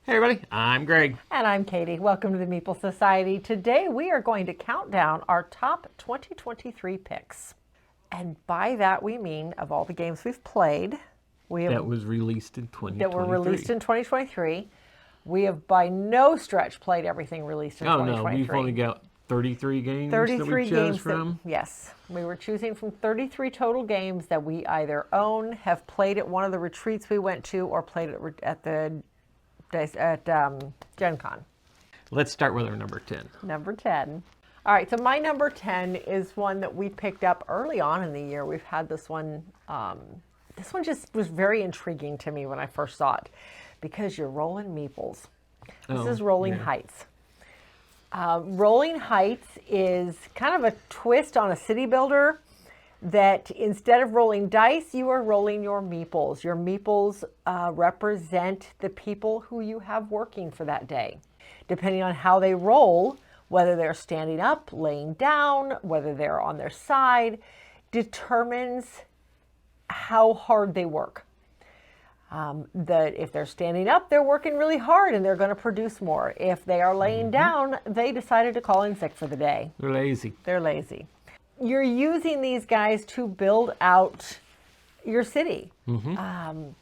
Hey everybody, I'm Greg. And I'm Katie. Welcome to the Meeple Society. Today we are going to count down our top 2023 picks. And by that we mean of all the games we've played, That was released in 2023. that were released in 2023. We have by no stretch played everything released in 2023. No, we've only got 33 games 33 that we chose games from. Yes, we were choosing from 33 total games that we either own, have played at one of the retreats we went to, or played at Gen Con. Let's start with our number 10. Number 10. All right, so my number 10 is one that we picked up early on in the year. We've had this one. This one just was very intriguing to me when I first saw it because you're rolling meeples. This is Rolling Heights. Rolling Heights is kind of a twist on a city builder that instead of rolling dice, you are rolling your meeples. Your meeples represent the people who you have working for that day. Depending on how they roll, whether they're standing up, laying down, whether they're on their side, determines how hard they work. If they're standing up, they're working really hard and they're going to produce more. If they are laying down, they decided to call in sick for the day. They're lazy. They're lazy. You're using these guys to build out your city. My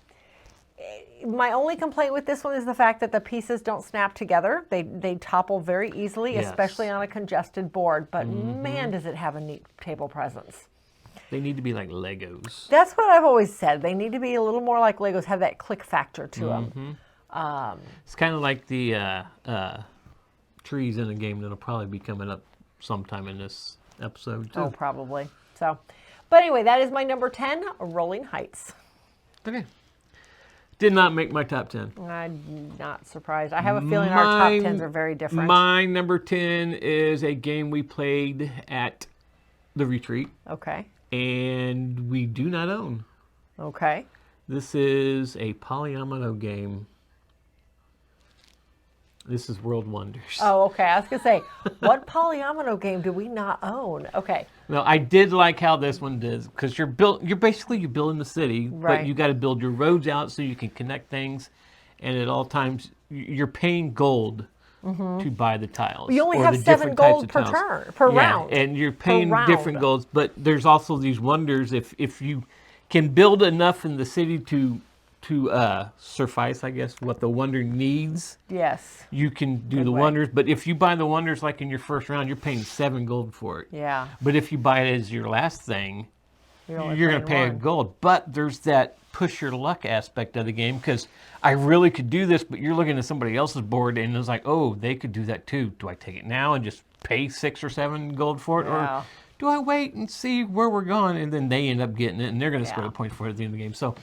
only complaint with this one is the fact that the pieces don't snap together. They topple very easily, especially on a congested board. But man, does it have a neat table presence. They need to be like Legos. That's what I've always said. They need to be a little more like Legos, have that click factor to them. It's kind of like the trees in a game that'll probably be coming up sometime in this episode too. Oh, probably. So, but anyway, that is my number 10, Rolling Heights. Okay. Did not make my top 10. I'm not surprised. I have a feeling our top 10s are very different. My number 10 is a game we played at the retreat. Okay. And we do not own. Okay. This is a polyomino game. This is World Wonders. Oh, okay. I was going to say, what polyomino game do we not own? Okay. No, I did like how this one does, because you're building the city, Right. but you got to build your roads out so you can connect things, and at all times you're paying gold to buy the tiles. You only or have the 7 different types gold of per tiles. round. And you're paying round. different golds, but there's also these wonders if you can build enough in the city to suffice, I guess, what the wonder needs. Yes. You can do Good the way. wonders, but if you buy the wonders like in your first round, you're paying 7 gold for it. Yeah. But if you buy it as your last thing, only you're going to paying pay a one. gold. But there's that push your luck aspect of the game, because I really could do this, but you're looking at somebody else's board and it's like, oh, they could do that too. Do I take it now and just pay 6 or 7 gold for it? Yeah. Or do I wait and see where we're going? And then they end up getting it and they're going to score Yeah. a point for it at the end of the game. So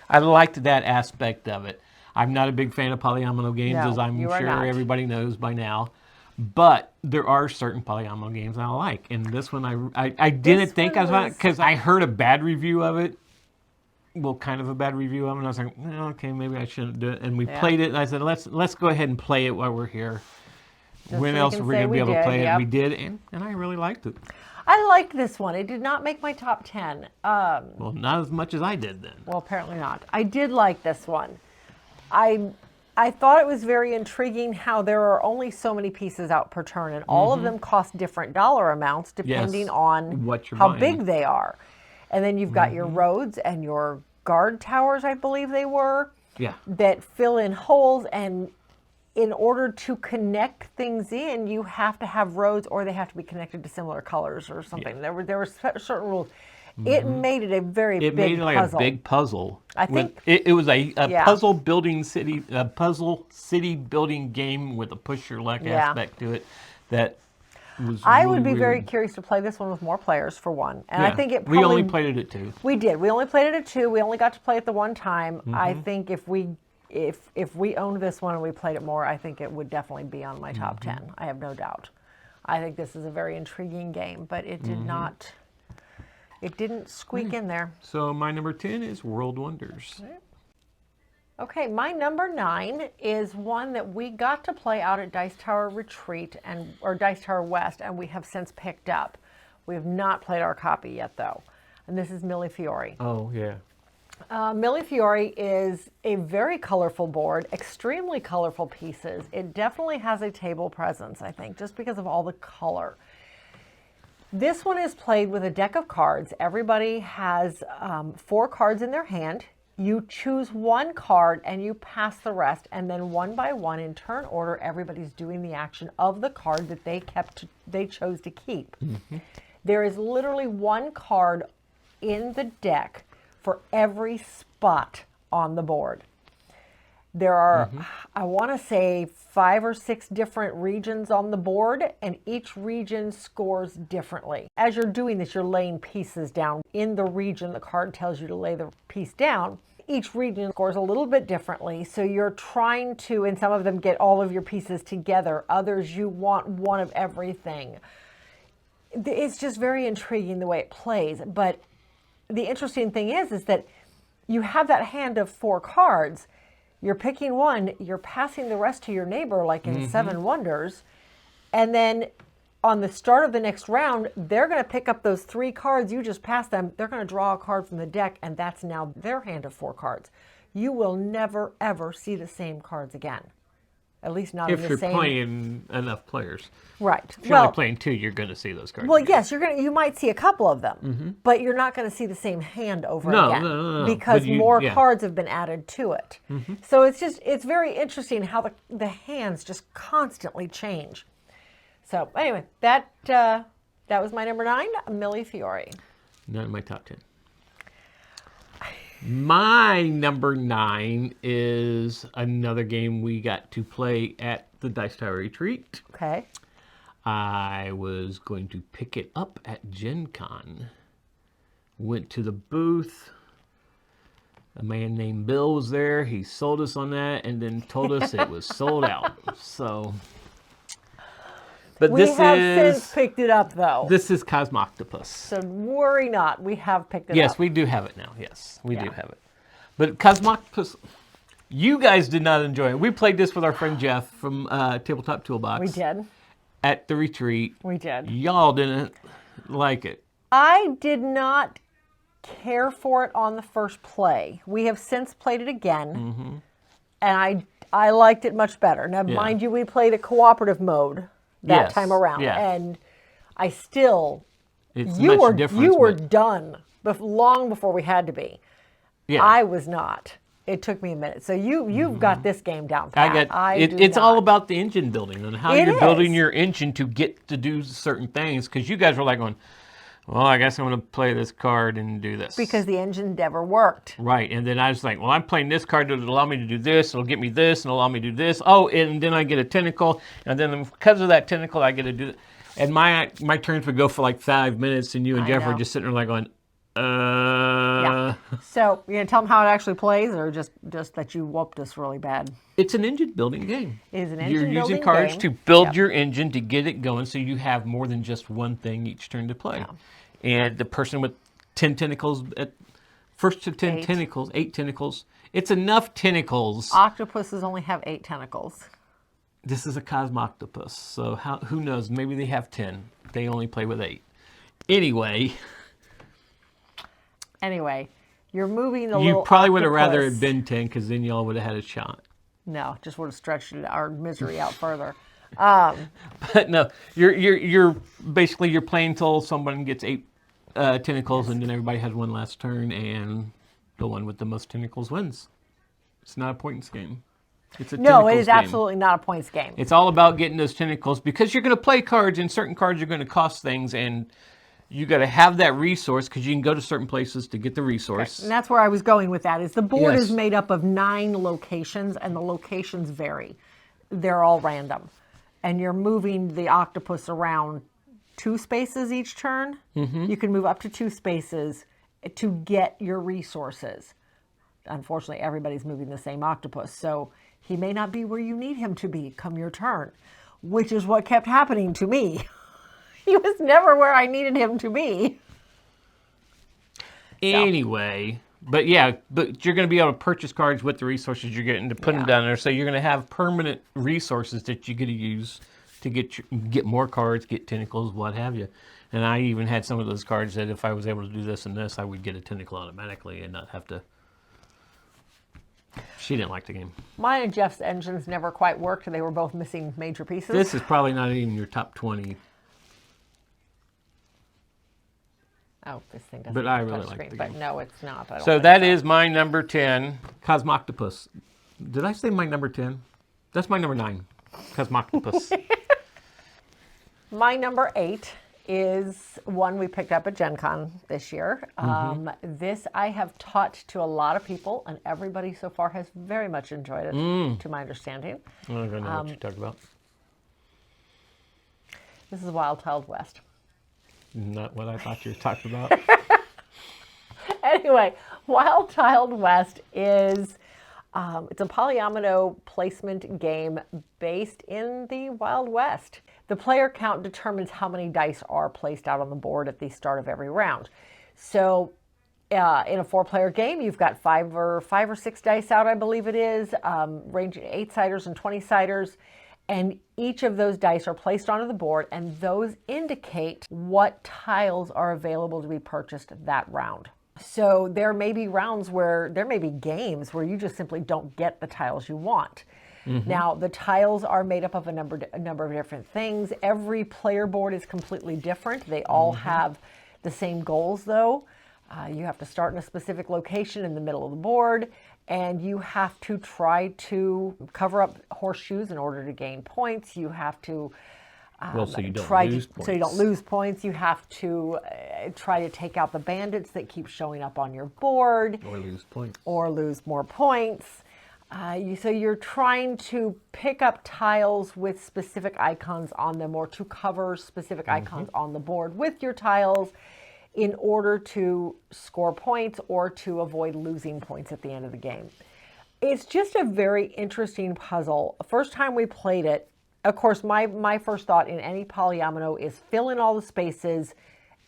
I liked that aspect of it. I'm not a big fan of polyomino games, No, as I'm you are sure not. everybody knows by now. But there are certain polyomino games I like. And this one, I didn't think I was about it, because I heard a bad review of it. Well, kind of a bad review of it. And I was like, okay, maybe I shouldn't do it. And we played it, and I said, let's go ahead and play it while we're here. Just When so else you are can we say going to be able to play yep. it? We did, and I really liked it. I liked this one. It did not make my top 10. Well, not as much as I did then. Well, apparently not. I did like this one. I thought it was very intriguing how there are only so many pieces out per turn, and all of them cost different dollar amounts depending on what you're how buying. big they are. And then you've got your roads and your guard towers, I believe they were, Yeah. that fill in holes. And in order to connect things in, you have to have roads, or they have to be connected to similar colors or something. Yeah. There were certain rules. It made it a very It big made it like puzzle. a big puzzle. I think- it was a Yeah. puzzle city building game with a push your luck Yeah. aspect to it. That was. I really would be very weird. curious to play this one with more players, for one. And Yeah. I think it we probably... only played it at 2. We did. We only played it at 2. We only got to play it the one time. I Mm-hmm. think if we owned this one and we played it more, I think it would definitely be on my top Mm-hmm. 10. I have no doubt. I think this is a very intriguing game, but it did Mm-hmm. not... It didn't squeak in there. So my number 10 is World Wonders. Okay, my number 9 is one that we got to play out at Dice Tower Retreat or Dice Tower West, and we have since picked up. We have not played our copy yet, though. And this is Mille Fiori. Oh, yeah. Millefiori is a very colorful board, extremely colorful pieces. It definitely has a table presence, I think, just because of all the color. This one is played with a deck of cards. Everybody has 4 cards in their hand. You choose one card and you pass the rest, and then one by one in turn order, everybody's doing the action of the card that they chose to keep. Mm-hmm. There is literally one card in the deck for every spot on the board. There are, I want to say, 5 or 6 different regions on the board, and each region scores differently. As you're doing this, you're laying pieces down. In the region, the card tells you to lay the piece down. Each region scores a little bit differently, so you're trying to, and some of them get all of your pieces together. Others, you want one of everything. It's just very intriguing the way it plays, but the interesting thing is that you have that hand of 4 cards. You're picking one, you're passing the rest to your neighbor like in 7 Wonders, and then on the start of the next round, they're going to pick up those 3 cards you just passed them. They're going to draw a card from the deck, and that's now their hand of 4 cards. You will never, ever see the same cards again. At least not in the same... If you're playing enough players. Right. If you're only playing 2, you're going to see those cards. Well, yes, you might see a couple of them, but you're not going to see the same hand over again. No. Because more cards have been added to it. So it's very interesting how the hands just constantly change. So anyway, that was my number 9, Millefiori. Not in my top 10. My number 9 is another game we got to play at the Dice Tower Retreat. Okay. I was going to pick it up at Gen Con. Went to the booth. A man named Bill was there. He sold us on that and then told us it was sold out. So, but we have since picked it up, though. This is Cosmoctopus. So worry not. We have picked it up. Yes, we do have it now. Yes, we do have it. But Cosmoctopus, you guys did not enjoy it. We played this with our friend Jeff from Tabletop Toolbox. We did. At the retreat. We did. Y'all didn't like it. I did not care for it on the first play. We have since played it again, and I liked it much better. Now, mind you, we played a cooperative mode that time around, and I still... You were done long before we had to be. Yeah. I was not. It took me a minute. So you've got this game down pat. It's all about the engine building and how you're building your engine to get to do certain things. Because you guys were like going, well, I guess I'm going to play this card and do this. Because the engine never worked. Right. And then I was like, well, I'm playing this card to allow me to do this. It'll get me this and allow me to do this. Oh, and then I get a tentacle. And then because of that tentacle, I get to do it. And my turns would go for like 5 minutes. And you and Jeff were just sitting there like going, Yeah. So, you gonna tell them how it actually plays, or just that you whooped us really bad? It's an engine building game. It is an engine building game. You're using cards to build your engine to get it going, so you have more than just one thing each turn to play. Yeah. And the person with 10 tentacles, first to 10 tentacles, 8 tentacles, it's enough tentacles. Octopuses only have 8 tentacles. This is a Cosmoctopus, so who knows? Maybe they have 10. They only play with 8. Anyway, you're moving a little. You probably would have rather it been 10, because then y'all would have had a shot. No, just would have stretched our misery out further. But no, you're basically you're playing till someone gets 8 tentacles, and then everybody has one last turn, and the one with the most tentacles wins. It's not a points game. It's a no, it is absolutely not a points game. It's all about getting those tentacles, because you're going to play cards, and certain cards are going to cost things, and you got to have that resource, because you can go to certain places to get the resource. Okay. And that's where I was going with that. Is the board is made up of 9 locations, and the locations vary. They're all random, and you're moving the octopus around 2 spaces each turn. You can move up to 2 spaces to get your resources. Unfortunately, everybody's moving the same octopus, so he may not be where you need him to be come your turn, which is what kept happening to me. He was never where I needed him to be. Anyway, but you're going to be able to purchase cards with the resources you're getting to put them down there. So you're going to have permanent resources that you're going to use to get more cards, get tentacles, what have you. And I even had some of those cards that if I was able to do this and this, I would get a tentacle automatically and not have to She didn't like the game. Mine and Jeff's engines never quite worked. They were both missing major pieces. This is probably not even your top 20. Oh, this thing doesn't But I have a really touch like screen, the but game. no, it's not. I don't So think that is my number 10, Cosmoctopus. Did I say my number 10? That's my number 9, Cosmoctopus. My number 8 is one we picked up at Gen Con this year. This I have taught to a lot of people, and everybody so far has very much enjoyed it, to my understanding. I don't know what you're talking about. This is Wild Child West. Not what I thought you were talking about. Anyway, Wild Child West is it's a polyomino placement game based in the Wild West. The player count determines how many dice are placed out on the board at the start of every round. So in a 4-player game, you've got 5 or 6 dice out, I believe it is, ranging 8-siders and 20-siders. And each of those dice are placed onto the board, and those indicate what tiles are available to be purchased that round. So there may be games where you just simply don't get the tiles you want. Now, the tiles are made up of a number of different things. Every player board is completely different. They all have the same goals, though. You have to start in a specific location in the middle of the board, and you have to try to cover up horseshoes in order to gain points. You have to So you don't lose points. You have to try to take out the bandits that keep showing up on your board. Or lose points. Or lose more points. So you're trying to pick up tiles with specific icons on them, or to cover specific icons on the board with your tiles in order to score points or to avoid losing points at the end of the game. It's just a very interesting puzzle. First time we played it, of course, my first thought in any polyomino is fill in all the spaces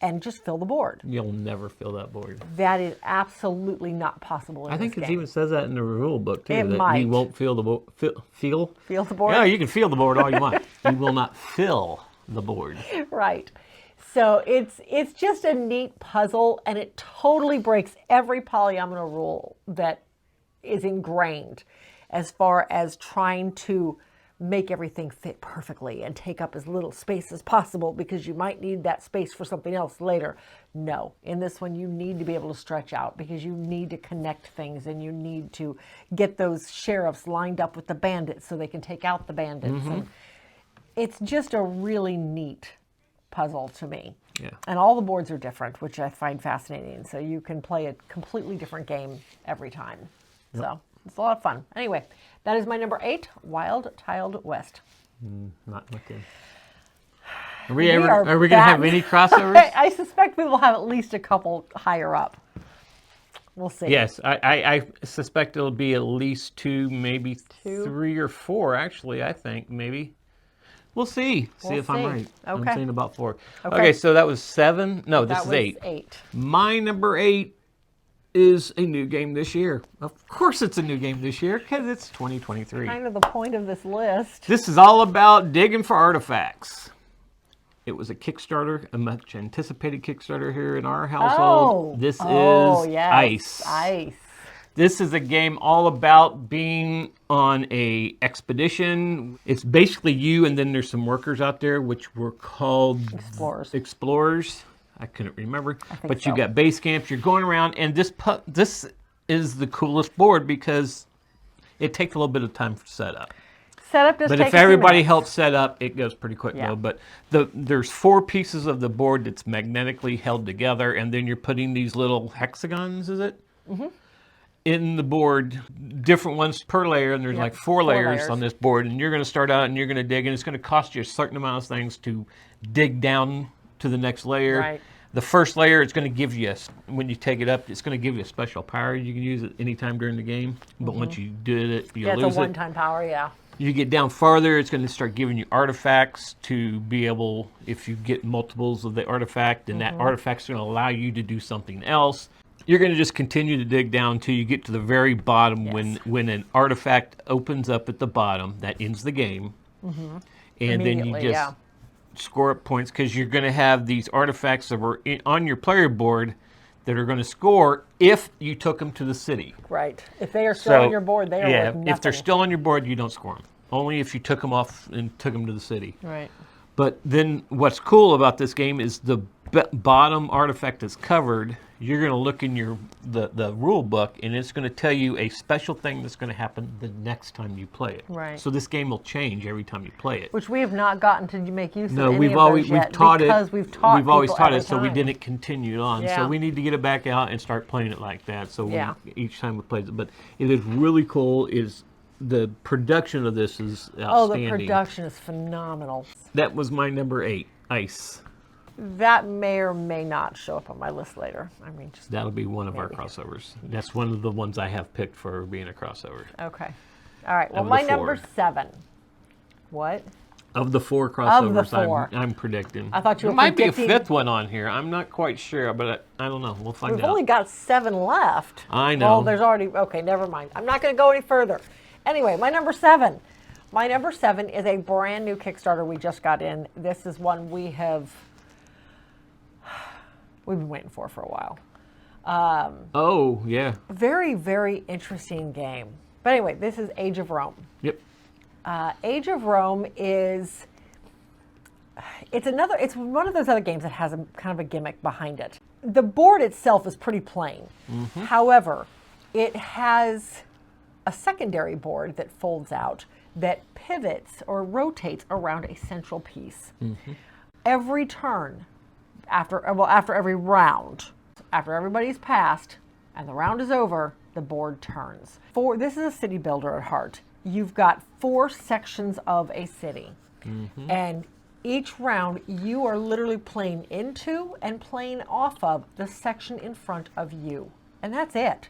and just fill the board. You'll never fill that board. That is absolutely not possible in I think this it game. even says that in the rule book, too. It that might. You won't fill the board. Feel the board? Yeah, you can feel the board all you want. You will not fill the board. Right. So it's just a neat puzzle, and it totally breaks every polyomino rule that is ingrained as far as trying to make everything fit perfectly and take up as little space as possible because you might need that space for something else later. No, in this one you need to be able to stretch out because you need to connect things, and you need to get those sheriffs lined up with the bandits so they can take out the bandits. And it's just a really neat puzzle to me. Yeah. And all the boards are different, which I find fascinating. So you can play a completely different game every time. Yep. So it's a lot of fun. Anyway, that is my number 8, Wild Child West. Not with you. Are we going to have any crossovers? I suspect we will have at least a couple higher up. We'll see. Yes, I suspect it'll be at least 2, maybe 3 or 4, actually, I think, maybe. We'll see. See if I'm right. Okay. I'm saying about 4. Okay, so that was 7. No, this is 8. 8. My number 8 is a new game this year. Of course it's a new game this year because it's 2023. Kind of the point of this list. This is all about digging for artifacts. It was a Kickstarter, a much anticipated Kickstarter here in our household. This is yes. Ice. This is a game all about being on a expedition. It's basically you, and then there's some workers out there, which were called Explorers. I couldn't remember, but you got base camps. You're going around, and this is the coolest board because it takes a little bit of time for setup. Setup does take But if everybody helps set up, it goes pretty quick though. But there's 4 pieces of the board that's magnetically held together, and then you're putting these little hexagons, is it? In the board, different ones per layer, and there's like 4 layers on this board, and you're going to start out and you're going to dig, and it's going to cost you a certain amount of things to dig down to the next layer. Right. The first layer, it's going to give you, when you take it up, it's going to give you a special power. You can use it anytime during the game, but once you did it, you lose it. It's a one-time power, You get down farther, it's going to start giving you artifacts to be able, if you get multiples of the artifact, then that artifact's going to allow you to do something else. You're going to just continue to dig down until you get to the very bottom. When an artifact opens up at the bottom, that ends the game. And then you just score up points because you're going to have these artifacts that were on your player board that are going to score if you took them to the city. Right. If they are still on your board, they are worth nothing. If they're still on your board, you don't score them. Only if you took them off and took them to the city. Right. But then what's cool about this game is the bottom artifact is covered. You're going to look in the rule book, and it's going to tell you a special thing that's going to happen the next time you play it. Right. So this game will change every time you play it. Which we have not gotten to make use of. No, any we've of always those yet taught it. because we've taught We've always people taught every it, so we time. didn't continue on. Yeah. So we need to get it back out and start playing it like that. So Yeah. each time we play it, but it is really cool. The production of this is outstanding. Oh, the production is phenomenal. That was my number 8, Ice. That may or may not show up on my list later. I mean, just That'll be one of our crossovers. That's one of the ones I have picked for being a crossover. okay. All right. Well, Of the my 4. number 7. What? Of the 4 crossovers, Of the 4. I'm predicting. I thought you were There might predicting- be a 5th one on here. I'm not quite sure, but I don't know. We'll find We've out. only got 7 left. I know. Well, there's already, okay, never mind. I'm not going to go any further. Anyway, my number 7. My number 7 is a brand new Kickstarter we just got in. This is one we've been waiting for a while. Oh, yeah. Very, very interesting game. But anyway, this is Age of Rome. Yep. Age of Rome is, it's one of those other games that has a kind of a gimmick behind it. The board itself is pretty plain. Mm-hmm. However, it has a secondary board that folds out that pivots or rotates around a central piece. Mm-hmm. Every turn, after every round, after everybody's passed and the round is over, the board turns. This is a city builder at heart. You've got 4 sections of a city. Mm-hmm. And each round, you are literally playing into and playing off of the section in front of you. And that's it.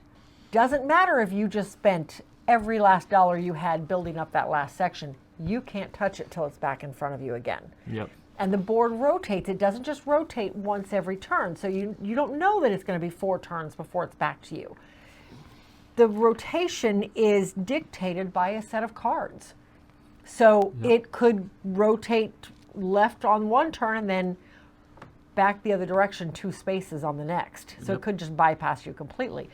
Doesn't matter if you just spent every last dollar you had building up that last section. You can't touch it till it's back in front of you again. Yep. And the board rotates. It doesn't just rotate once every turn. So you don't know that it's going to be 4 turns before it's back to you. The rotation is dictated by a set of cards. So it could rotate left on one turn and then back the other direction 2 spaces on the next. So it could just bypass you completely.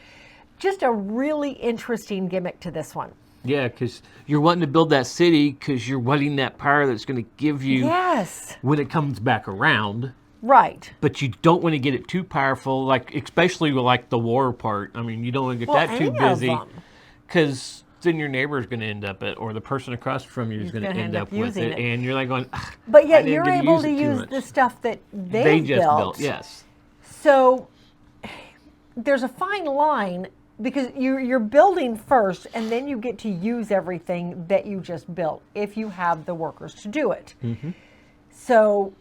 Just a really interesting gimmick to this one. Yeah, because you're wanting to build that city because you're wanting that power that's going to give you when it comes back around. Right. But you don't want to get it too powerful, like especially with like the war part. I mean, you don't want to get that too busy because then your neighbor is going to end up or the person across from you is going to end up with it, and you're like going. But yet you're able to use the stuff that they just built. Yes. So there's a fine line. Because you're building first, and then you get to use everything that you just built if you have the workers to do it. Mm-hmm. So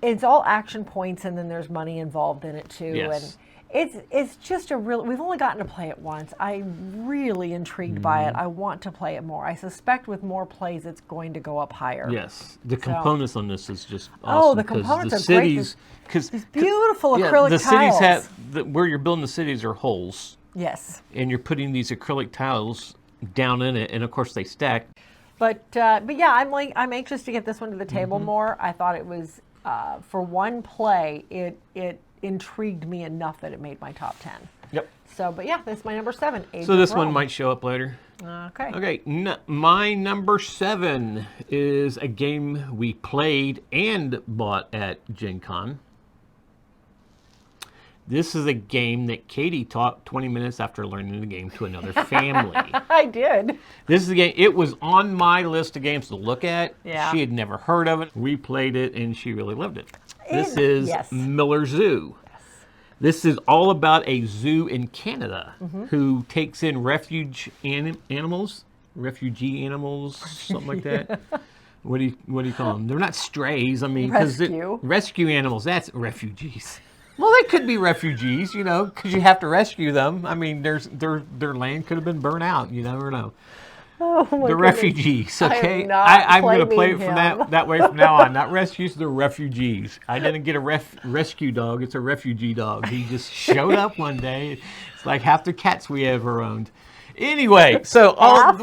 it's all action points, and then there's money involved in it too. Yes. And it's just we've only gotten to play it once. I'm really intrigued by it. I want to play it more. I suspect with more plays, it's going to go up higher. Yes, the components on this is just awesome. Oh, the components are great. These beautiful acrylic the tiles. Cities where you're building the cities are holes. Yes. And you're putting these acrylic tiles down in it, and of course they stack. But yeah, I'm anxious to get this one to the table more. I thought it was for one play, it intrigued me enough that it made my top 10. Yep. So, but yeah, that's my number 7. Age So of this Rome. one might show up later. Okay. Okay, my number 7 is a game we played and bought at Gen Con. This is a game that Katy taught 20 minutes after learning the game to another family. I did. This is a game, it was on my list of games to look at. Yeah. She had never heard of it. We played it and she really loved it. This is Miller Zoo. Yes. This is all about a zoo in Canada who takes in refugee animals, something like that. What do you call them? They're not strays. I mean, rescue animals. That's refugees. Well, they could be refugees, because you have to rescue them. I mean, their land could have been burnt out. You never know. Oh my the refugees, okay? I'm going to play it from that way from now on. Not rescues, they're refugees. I didn't get a rescue dog. It's a refugee dog. He just showed up one day. It's like half the cats we ever owned. Anyway, so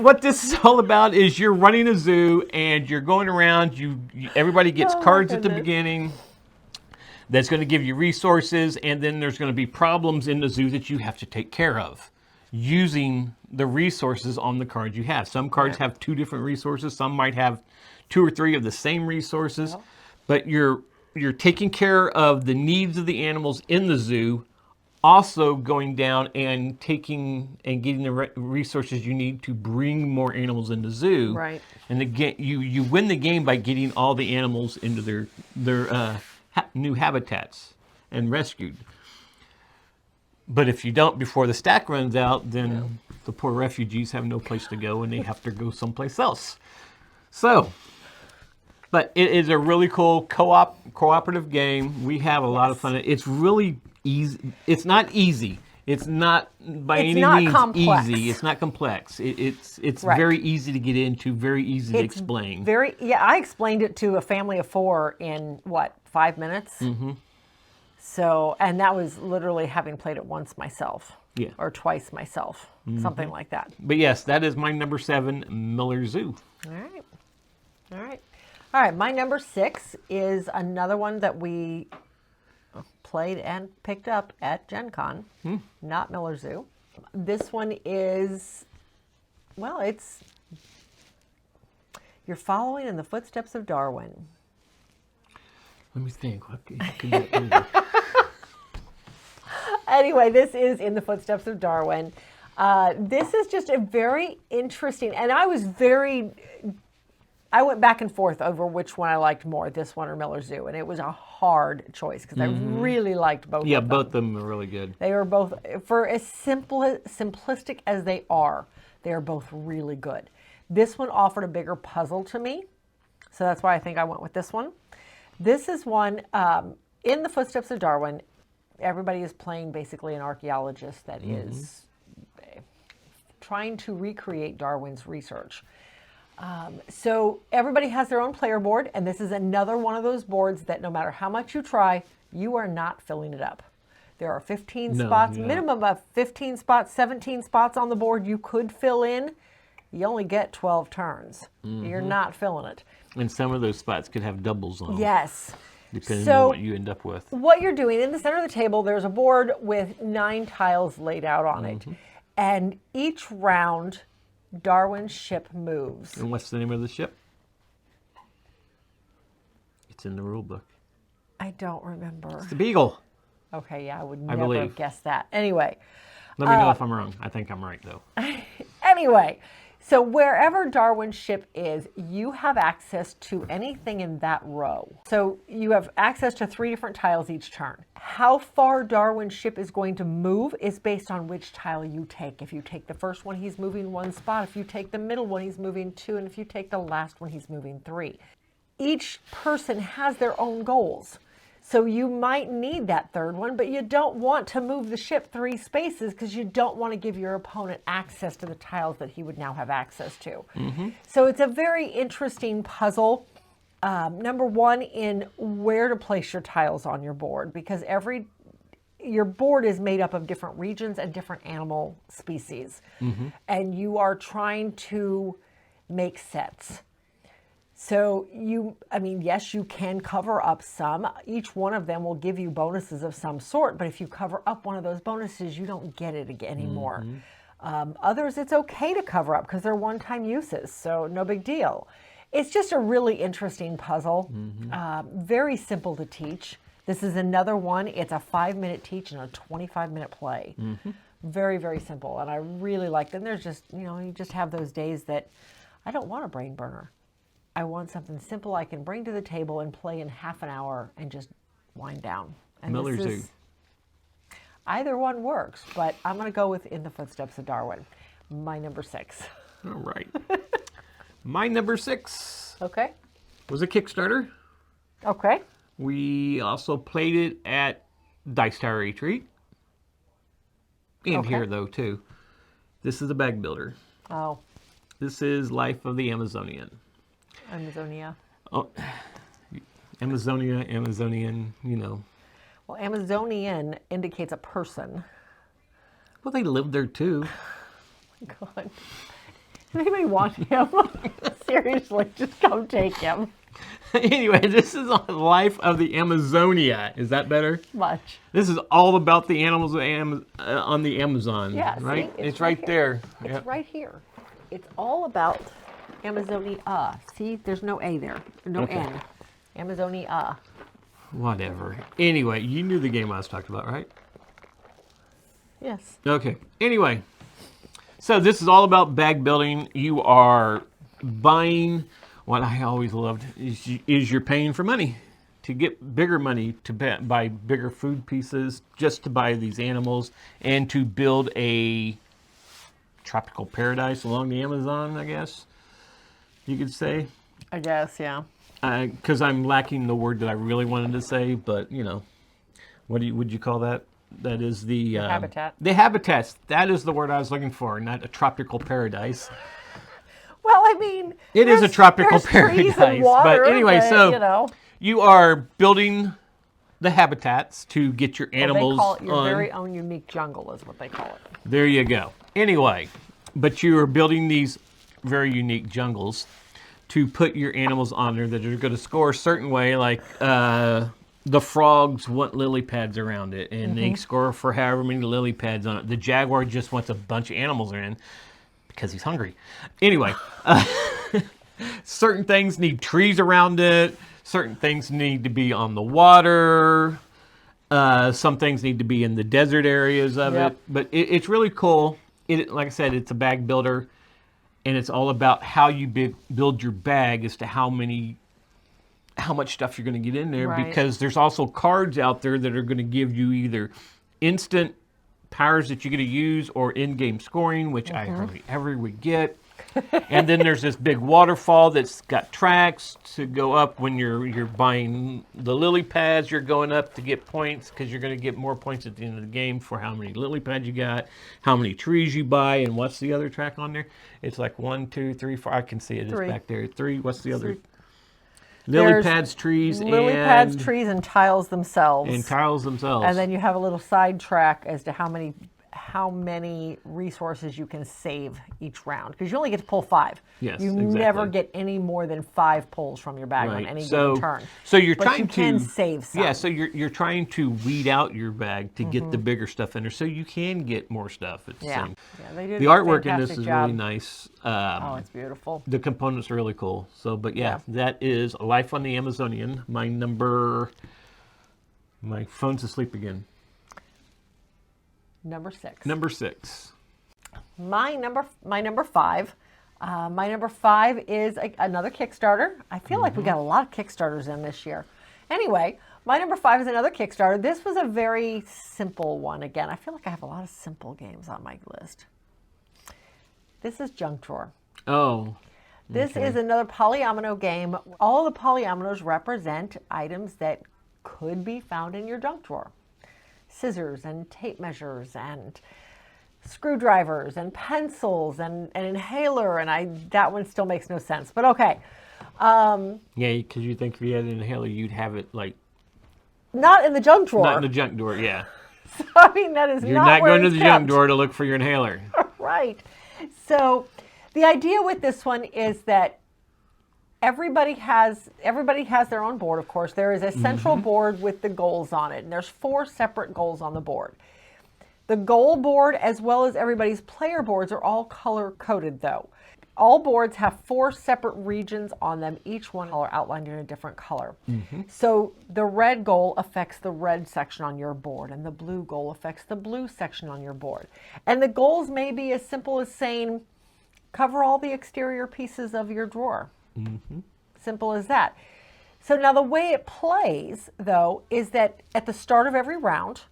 what this is all about is you're running a zoo and you're going around. Everybody gets cards at the beginning. that's going to give you resources, and then there's going to be problems in the zoo that you have to take care of using the resources on the cards you have. Some cards have 2 different resources. Some might have 2 or 3 of the same resources, but you're taking care of the needs of the animals in the zoo, also going down and taking and getting the resources you need to bring more animals in the zoo. Right. And you win the game by getting all the animals into their new habitats and rescued. But if you don't before the stack runs out, then the poor refugees have no place to go and they have to go someplace else. So, but it is a really cool cooperative game. We have a lot of fun. It's really easy. It's not easy. It's not by any means complex. easy. It's not complex. It's Right. very easy to get into, very easy to explain. I explained it to a family of 4 in 5 minutes. Mm-hmm. So, and that was literally having played it once myself. Yeah. Or twice myself, something like that. But yes, that is my number 7, Miller Zoo. All right. My number 6 is another one that we played and picked up at Gen Con, not Miller Zoo. This one is, you're following in the footsteps of Darwin. Let me think. What can that be? Anyway, this is In the Footsteps of Darwin. This is just a very interesting, and I went back and forth over which one I liked more, this one or Miller Zoo, and it was a hard choice because I really liked both of them. Yeah, both of them are really good. They are both, for as simplistic as they are both really good. This one offered a bigger puzzle to me, so that's why I think I went with this one. This is one, In the Footsteps of Darwin. Everybody is playing basically an archaeologist that is trying to recreate Darwin's research. So everybody has their own player board, and this is another one of those boards that no matter how much you try, you are not filling it up. There are 15 spots, minimum of 15 spots, 17 spots on the board you could fill in. You only get 12 turns. You're not filling it. And some of those spots could have doubles on them. Yes. Depending on what you end up with. What you're doing, in the center of the table, there's a board with 9 tiles laid out on it. And each round, Darwin's ship moves. And what's the name of the ship? It's in the rule book. I don't remember. It's the Beagle. Okay, yeah, I would never have guessed that. Anyway. Let me know if I'm wrong. I think I'm right, though. Anyway, so wherever Darwin's ship is, you have access to anything in that row. So you have access to 3 different tiles each turn. How far Darwin's ship is going to move is based on which tile you take. If you take the first one, he's moving 1 spot. If you take the middle one, he's moving 2. And if you take the last one, he's moving 3. Each person has their own goals. So you might need that 3rd one, but you don't want to move the ship 3 spaces because you don't want to give your opponent access to the tiles that he would now have access to. So it's a very interesting puzzle. Number 1, in where to place your tiles on your board, because your board is made up of different regions and different animal species. And you are trying to make sets. So yes, you can cover up some. Each one of them will give you bonuses of some sort, but if you cover up one of those bonuses, you don't get it anymore. Others, it's okay to cover up because they're one-time uses, so no big deal. It's just a really interesting puzzle, very simple to teach. This is another one. It's a 5-minute teach and a 25-minute play. Very, very simple, and I really like them. There's just, you just have those days that I don't want a brain burner. I want something simple I can bring to the table and play in half an hour and just wind down. And Miller Zoo. Either one works, but I'm going to go with In the Footsteps of Darwin, my number 6. All right. My number 6 Okay. was a Kickstarter. Okay. We also played it at Dice Tower Retreat. And here, though, too. This is a bag builder. Oh. This is Life of the Amazonian. Amazonia. Oh, Amazonian, Well, Amazonian indicates a person. Well, they live there, too. God. Does anybody want him? Seriously, just come take him. Anyway, this is on Life of the Amazonia. Is that better? Much. This is all about the animals on the Amazon. Yeah, right? see, It's right there. It's Yep. right here. It's all about Amazonia. See, there's no A there, no Okay. N. Amazonia. Whatever. Anyway, you knew the game I was talking about, right? Yes. Okay. Anyway, so this is all about bag building. You are buying. What I always loved is you're paying for money to get bigger money to buy bigger food pieces, just to buy these animals and to build a tropical paradise along the Amazon, I guess you could say. I guess, yeah. Because I'm lacking the word that I really wanted to say, but you know, would you call that? That is the habitat. The habitats. That is the word I was looking for, not a tropical paradise. Well, I mean, It is a tropical there's trees paradise. and water, But anyway, so you know. you are building the habitats to get your animals They call it your on. very own unique jungle, is what they call it. There you go. Anyway, but you are building these very unique jungles to put your animals on there that are going to score a certain way, like the frogs want lily pads around it, and they score for however many lily pads on it. The jaguar just wants a bunch of animals in because he's hungry. Anyway, certain things need trees around it. Certain things need to be on the water. Some things need to be in the desert areas of Yep. it. But it's really cool. Like I said, it's a bag builder, and it's all about how you build your bag as to how much stuff you're going to get in there. Right. Because there's also cards out there that are going to give you either instant powers that you're going to use or in-game scoring, which I hardly ever would get. And then there's this big waterfall that's got tracks to go up when you're buying the lily pads. You're going up to get points because you're going to get more points at the end of the game for how many lily pads you got, how many trees you buy, and what's the other track on there? It's like 1, 2, 3, 4. I can see it. It's Three. back there. 3. What's the other? Three. Lily There's pads, trees, Lily pads, trees, and tiles themselves. and tiles themselves. And then you have a little side track as to how many resources you can save each round, because you only get to pull 5. Yes, you exactly. never get any more than 5 pulls from your bag on any given turn. So you're But trying you to can save some. Yeah, so you're trying to weed out your bag to get the bigger stuff in there, so you can get more stuff. It's Yeah, same. yeah, they did The a artwork in this fantastic is job. really nice. Oh, it's beautiful. The components are really cool. So, but yeah, Yeah. that is Life on the Amazonian. My phone's asleep again. Number 6. Number 6. My number 5. My number 5 is another Kickstarter. I feel like we got a lot of Kickstarters in this year. Anyway, my number 5 is another Kickstarter. This was a very simple one. Again, I feel like I have a lot of simple games on my list. This is Junk Drawer. Oh. This is another polyomino game. All the polyominoes represent items that could be found in your junk drawer. Scissors and tape measures and screwdrivers and pencils and an inhaler, and that one still makes no sense, but okay. Yeah, because you think if you had an inhaler, you'd have it like Not in the junk drawer. not in the junk drawer. Yeah, I mean, that is you're not not where going to it's the kept. junk drawer to look for your inhaler. Right. So the idea with this one is that everybody has their own board, of course. There is a central board with the goals on it, and there's 4 separate goals on the board. The goal board, as well as everybody's player boards, are all color-coded, though. All boards have 4 separate regions on them, each one are outlined in a different color. So the red goal affects the red section on your board, and the blue goal affects the blue section on your board. And the goals may be as simple as saying, cover all the exterior pieces of your drawer. Simple as that. So now the way it plays, though, is that at the start of every round,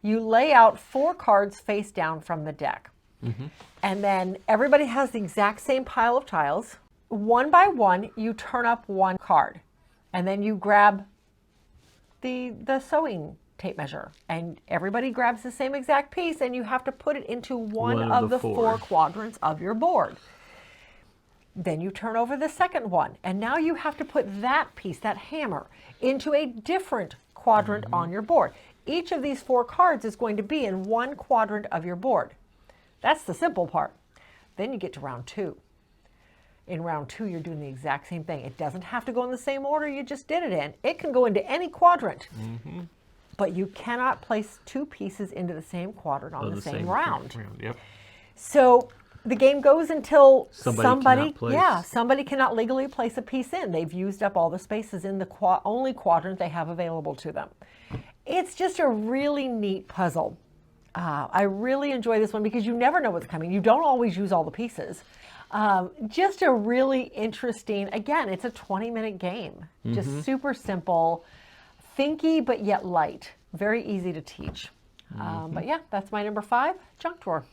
you lay out 4 cards face down from the deck. And then everybody has the exact same pile of tiles. One by one, you turn up 1 card. And then you grab the sewing tape measure. And everybody grabs the same exact piece, and you have to put it into one of the 4 quadrants of your board. Then you turn over the second one, and now you have to put that piece, that hammer, into a different quadrant on your board. Each of these 4 cards is going to be in one quadrant of your board. That's the simple part. Then you get to round 2. In round 2, you're doing the exact same thing. It doesn't have to go in the same order you just did it in. It can go into any quadrant. But you cannot place 2 pieces into the same quadrant on the same round. Yep. So the game goes until Somebody somebody cannot legally place a piece in. They've used up all the spaces in the only quadrant they have available to them. It's just a really neat puzzle. I really enjoy this one because you never know what's coming. You don't always use all the pieces. Just a really interesting, again, it's a 20-minute game. Just super simple, thinky, but yet light. Very easy to teach. But yeah, that's my number 5, junk drawer.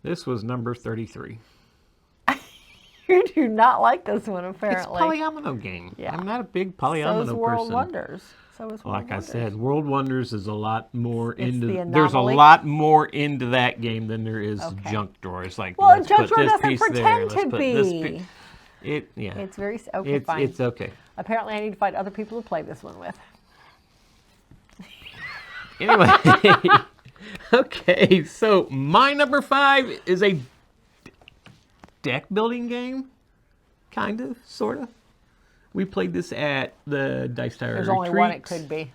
This was number 33. You do not like this one, apparently. It's a polyomino game. Yeah. I'm not a big polyomino So is World person. Wonders. So is World Like Wonders. I said, World Wonders is a lot more into. the There's a anomaly. lot more into that game than there is junk drawer. It's like, Well, let's junk put drawer this doesn't piece there. pretend Let's to put this be. piece. It's very okay. Fine. It's okay. Apparently, I need to find other people to play this one with. Anyway, okay. So my number 5 is a deck building game, kind of, sort of. We played this at the Dice Tower There's Retreats, only one it could be.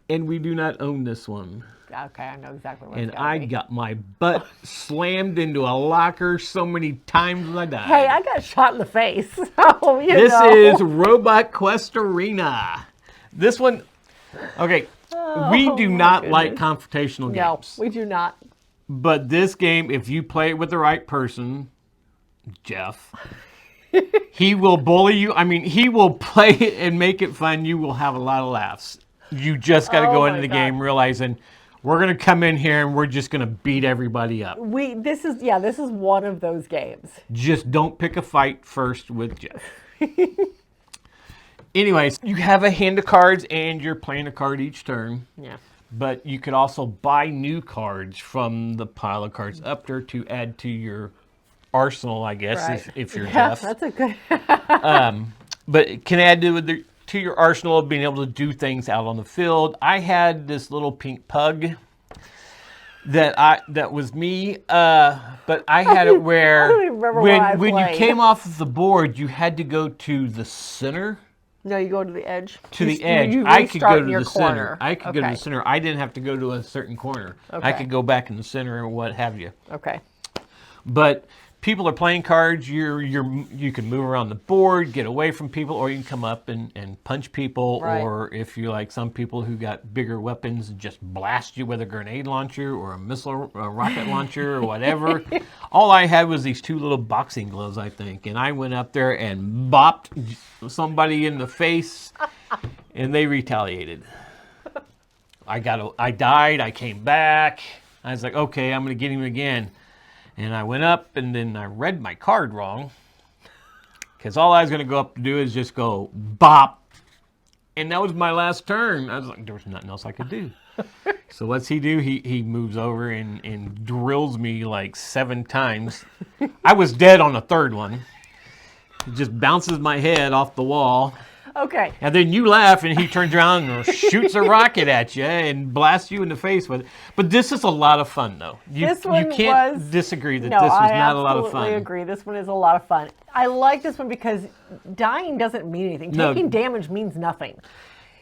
and we do not own this one. Okay, I know exactly what And it's gotta I be. got my butt slammed into a locker so many times I died. Hey, I got shot in the face. So, you This know. is Robot Quest Arena. This one, okay, we do not like confrontational No, games. we do not. But this game, if you play it with the right person, Jeff, he will bully you. I mean, he will play it and make it fun. You will have a lot of laughs. You just got to go Oh into my the God. game realizing we're going to come in here and we're just going to beat everybody up. This is one of those games. Just don't pick a fight first with Jeff. Anyways, you have a hand of cards and you're playing a card each turn. Yeah. But you could also buy new cards from the pile of cards up there to add to your arsenal, I guess, Right. if you're Yeah, Jeff. that's a good. But it can add to your arsenal of being able to do things out on the field. I had this little pink pug that was me, but I had it where I don't even remember what I when you played. came off of the board, you had to go to the center. No, you go to the edge. To You- the edge. you I could go restart to in your the center. corner. I could go to Okay. the center. I didn't have to go to a certain corner. I Okay. could go back in the center or what have you. Okay. But people are playing cards. You can move around the board, get away from people, or you can come up and punch people. Right. Or if you like some people who got bigger weapons, just blast you with a grenade launcher or a missile, a rocket launcher or whatever. All I had was these 2 little boxing gloves, I think, and I went up there and bopped somebody in the face, and they retaliated. I died. I came back. I was like, okay, I'm going to get him again. And I went up, and then I read my card wrong. Because all I was going to go up to do is just go bop. And that was my last turn. I was like, there was nothing else I could do. So what's he do? He moves over and drills me like 7 times. I was dead on the 3rd one. He just bounces my head off the wall. Okay. And then you laugh, and he turns around and shoots a rocket at you and blasts you in the face with it. But this is a lot of fun, though. You can't disagree that No, this was I not a lot of fun. absolutely agree. This one is a lot of fun. I like this one because dying doesn't mean anything. No. Taking damage means nothing.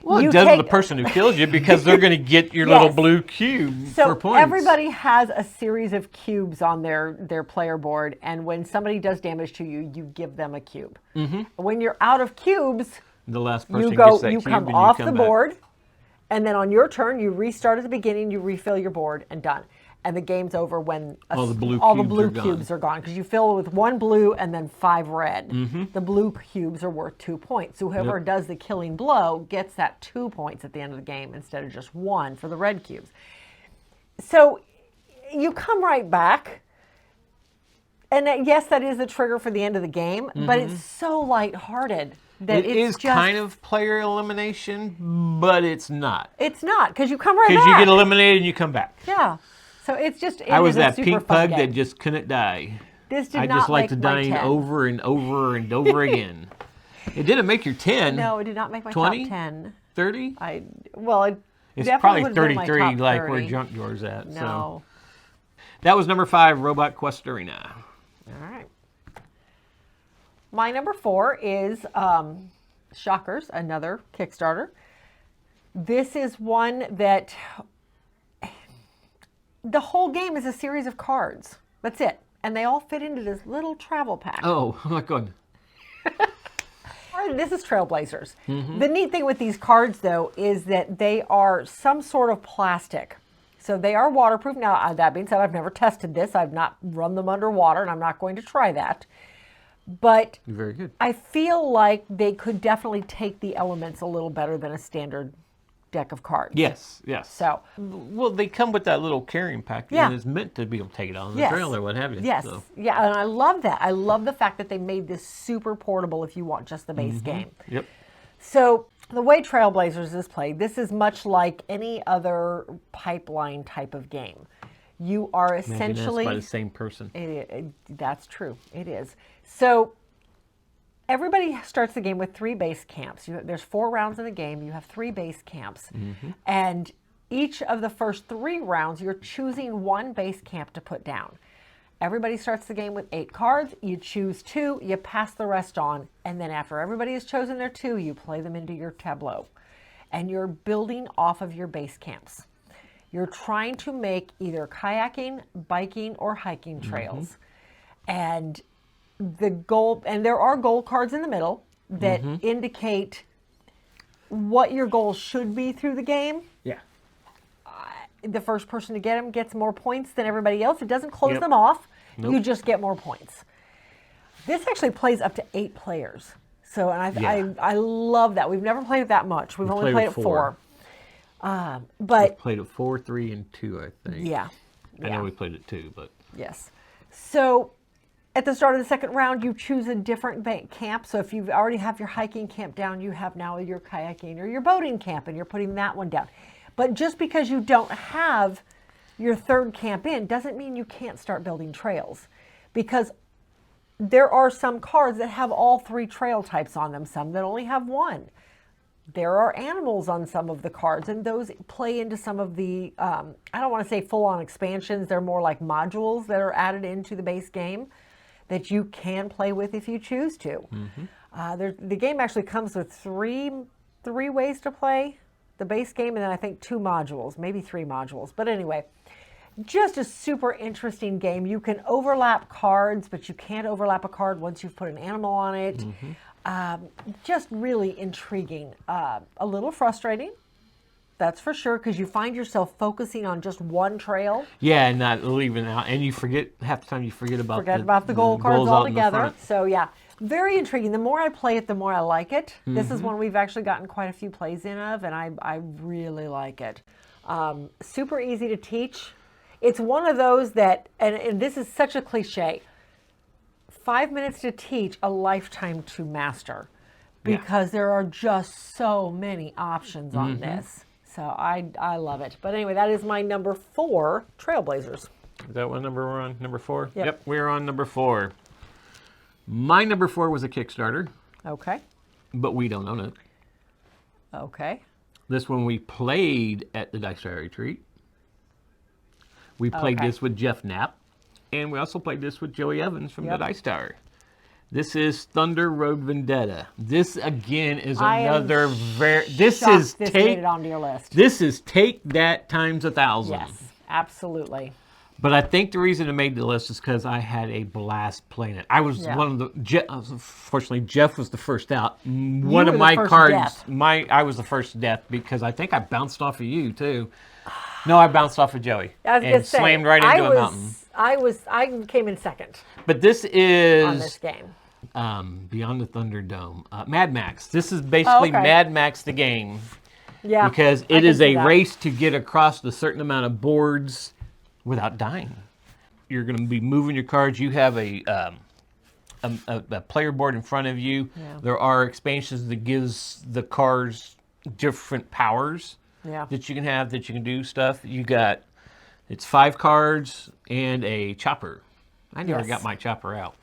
Well, You it does to the take- person who kills you because they're going to get your little Yes. blue cube So for points. everybody has a series of cubes on their player board, and when somebody does damage to you, you give them a cube. Mm-hmm. When you're out of cubes, The last person you gets that you cube come and off you the come back. board, and then on your turn, you restart at the beginning, you refill your board, and done. And the game's over when All the blue cubes are gone because you fill with 1 blue and then 5 red. Mm-hmm. The blue cubes are worth 2 points. So whoever does the killing blow gets that 2 points at the end of the game instead of just 1 for the red cubes. So you come right back. And yes, that is the trigger for the end of the game, but it's so lighthearted that It it's is kind of player elimination, but it's not. It's not, because you come right back. Because you get eliminated and you come back. Yeah. So it's just, it I was is a that super pink fun pug game. that just couldn't die. This did I not just like make to my dying 10. over and over and over again. It didn't make your 10. No, it did not make my 20? top 10. 30? It It's definitely probably would have been my 33 top like 30. where Junk Yours at. No. So. That was number 5, Robot Quest Arena. All right. My number 4 is Shockers, another Kickstarter. This is one that the whole game is a series of cards. That's it. And they all fit into this little travel pack. Oh my God. This is Trailblazers. The neat thing with these cards, though, is that they are some sort of plastic. So they are waterproof. Now, that being said, I've never tested this. I've not run them underwater, and I'm not going to try that. But Very good. I feel like they could definitely take the elements a little better than a standard deck of cards. Yes, yes. So, well, they come with that little carrying pack, Yeah. and it's meant to be able to take it on the Yes. trail or what have you. yes, So. yeah, and I love that. I love the fact that they made this super portable if you want just the base game. Yep. So the way Trailblazers is played, this is much like any other pipeline type of game. You are essentially... By the same person. That's true. It is. So everybody starts the game with 3 base camps. There's 4 rounds in the game. You have 3 base camps. And each of the first 3 rounds, you're choosing 1 base camp to put down. Everybody starts the game with 8 cards. You choose 2, you pass the rest on, and then after everybody has chosen their 2, you play them into your tableau. And you're building off of your base camps. You're trying to make either kayaking, biking, or hiking trails. And the goal, and there are goal cards in the middle that indicate what your goals should be through the game. Yeah. The first person to get them gets more points than everybody else. It doesn't close Yep. them off. Nope. You just get more points. This actually plays up to 8 players. So and I love that. We've never played it that much. We've only played it 4. We But played it 4, 3, and 2, I think. yeah. I know we played it 2, but... Yes. So at the start of the second round, you choose a different camp. So if you already have your hiking camp down, you have now your kayaking or your boating camp, and you're putting that one down. But just because you don't have your 3rd camp in doesn't mean you can't start building trails, because there are some cards that have all 3 trail types on them, some that only have 1. There are animals on some of the cards, and those play into some of the, I don't want to say full-on expansions. They're more like modules that are added into the base game that you can play with if you choose to. The game actually comes with three ways to play the base game, and then I think 2 modules, maybe 3 modules. But anyway, just a super interesting game. You can overlap cards, but you can't overlap a card once you've put an animal on it. Just really intriguing. A little frustrating, that's for sure, because you find yourself focusing on just one trail. Yeah, and not leaving out. And you forget, half the time you forget about the goal cards goals out in the altogether. front. So yeah, very intriguing. The more I play it, the more I like it. This is one we've actually gotten quite a few plays in of, and I really like it. Super easy to teach. It's one of those that, and this is such a cliche, 5 minutes to teach, a lifetime to master, because there are just so many options on this. So I love it. But anyway, that is my number 4, Trailblazers. Is that what number we're on? Number 4? Yep. We're on number 4. My number 4 was a Kickstarter, Okay. but we don't own it. Okay. This one we played at the Dice Tower Retreat. We played Okay. this with Jeff Knapp, and we also played this with Joey Evans from the Dice Tower. This is Thunder Road Vendetta. This again is another very. This is made take it onto your list. This is take that times 1,000. Yes, absolutely. But I think the reason it made the list is because I had a blast playing it. I was one of the. Fortunately, Jeff was the first out. One of my cards. I was the first death because I think I bounced off of you too. No, I bounced off of Joey and slammed right into a mountain. I came in second. But this is on this game. Beyond the Thunderdome. Mad Max. This is basically Mad Max the game. Yeah. Because it is a race to get across a certain amount of boards without dying. You're going to be moving your cards. You have a player board in front of you. Yeah. There are expansions that gives the cards different powers that you can have, that you can do stuff. You got, it's 5 cards and a chopper. I never got my chopper out.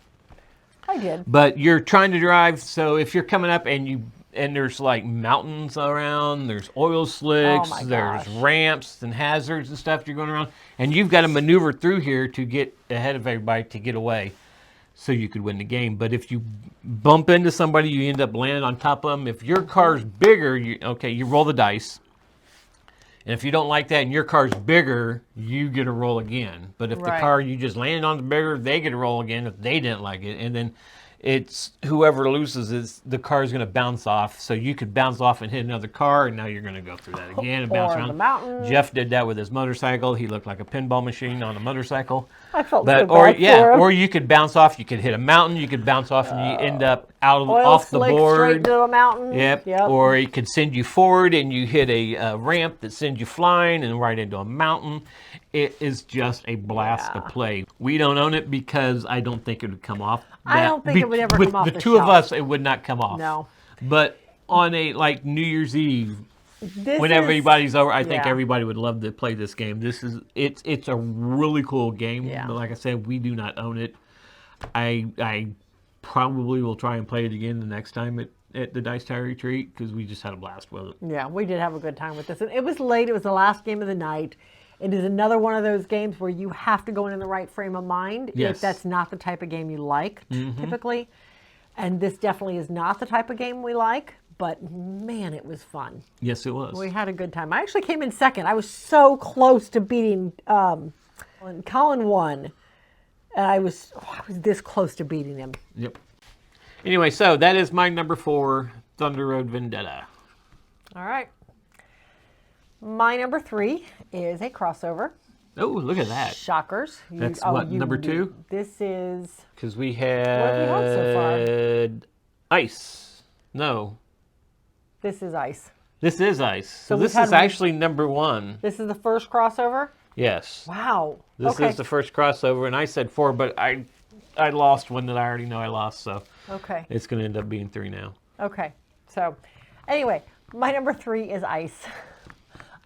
I did. But you're trying to drive, so if you're coming up and there's like mountains around, there's oil slicks, there's ramps and hazards and stuff you're going around, and you've got to maneuver through here to get ahead of everybody to get away. so you could win the game. But if you bump into somebody, you end up landing on top of them. If your car's bigger, you roll the dice. And if you don't like that and your car's bigger, you get to roll again. But if the car you just landed on is bigger, they get to roll again if they didn't like it. And then it's whoever loses is the car is going to bounce off. So you could bounce off and hit another car, and now you're going to go through that again and bounce around. The mountain. Jeff did that with his motorcycle. He looked like a pinball machine on a motorcycle. I felt so bad for him. Or you could bounce off. You could hit a mountain. You could bounce off, and you end up off the board. Straight to a mountain. Yep. Or it could send you forward, and you hit a ramp that sends you flying and right into a mountain. It is just a blast to play. We don't own it because I don't think it would come off. I don't think it would ever come off the two of us, it would not come off. No. But on a New Year's Eve, when everybody's over, I think everybody would love to play this game. It's a really cool game. Yeah. But like I said, we do not own it. I probably will try and play it again the next time at the Dice Tower Retreat because we just had a blast with it. Yeah, we did have a good time with this. And it was late. It was the last game of the night. It is another one of those games where you have to go in the right frame of mind if that's not the type of game you like, typically. And this definitely is not the type of game we like, but man, it was fun. Yes, it was. We had a good time. I actually came in second. I was so close to beating Colin won, and I was this close to beating him. Yep. Anyway, so that is my number 4, Thunder Road Vendetta. All right. My number 3 is a crossover. Oh, look at that. Shockers. That's number 2? This is... Because we had... What have we had so far? Ice. No. This is Ice. This is Ice. So this is actually number 1. This is the first crossover? Yes. Wow. This is the first crossover, and I said 4, but I lost one that I already know I lost, so it's going to end up being 3 now. Okay. So, anyway, my number 3 is Ice.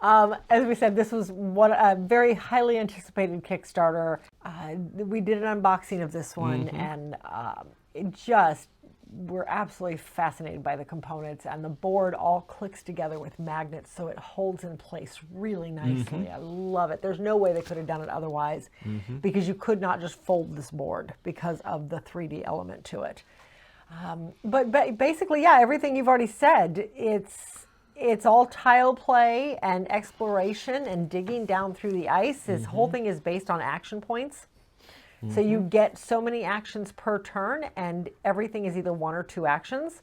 As we said, this was a very highly anticipated Kickstarter. We did an unboxing of this one, and we're absolutely fascinated by the components, and the board all clicks together with magnets, so it holds in place really nicely. I love it. There's no way they could have done it otherwise, because you could not just fold this board because of the 3D element to it. But basically, everything you've already said, it's all tile play and exploration and digging down through the ice. This whole thing is based on action points. So you get so many actions per turn, and everything is either 1 or 2 actions.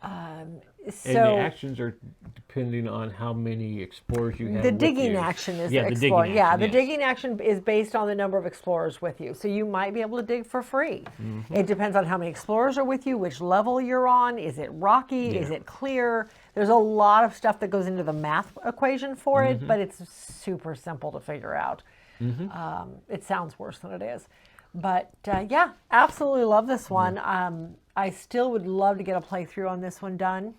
And the actions are depending on how many explorers you have. The digging action is exploring. The digging action is based on the number of explorers with you. So you might be able to dig for free. It depends on how many explorers are with you, which level you're on. Is it rocky? Is it clear? There's a lot of stuff that goes into the math equation for it, but it's super simple to figure out. It sounds worse than it is. But absolutely love this one. I still would love to get a playthrough on this one done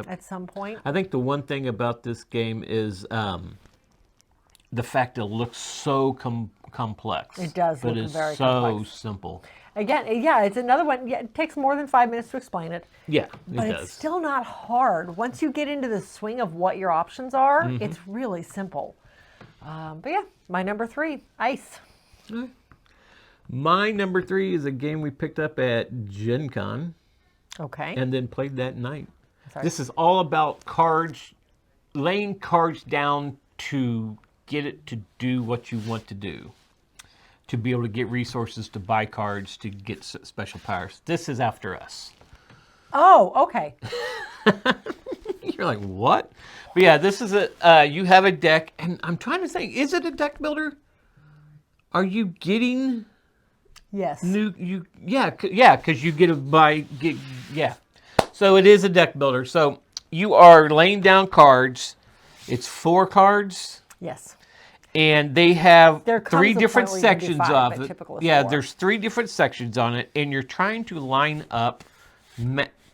at some point. I think the one thing about this game is the fact that it looks so complex. It does look very complex. But it's so simple. Again, it's another one. Yeah, it takes more than 5 minutes to explain it. Yeah, but it's still not hard. Once you get into the swing of what your options are, it's really simple. But my number 3, Ice. My number 3 is a game we picked up at Gen Con. Okay. And then played that night. This is all about cards, laying cards down to get it to do what you want to do. To be able to get resources to buy cards to get special powers. This is After Us. Oh, okay. You're like, what? But this is you have a deck, and I'm trying to think, is it a deck builder? Are you getting... Yes. Because you get to buy... So it is a deck builder. So you are laying down cards. It's 4 cards. Yes. And they have there 3 different sections of it. Yeah, there's 3 different sections on it, and you're trying to line up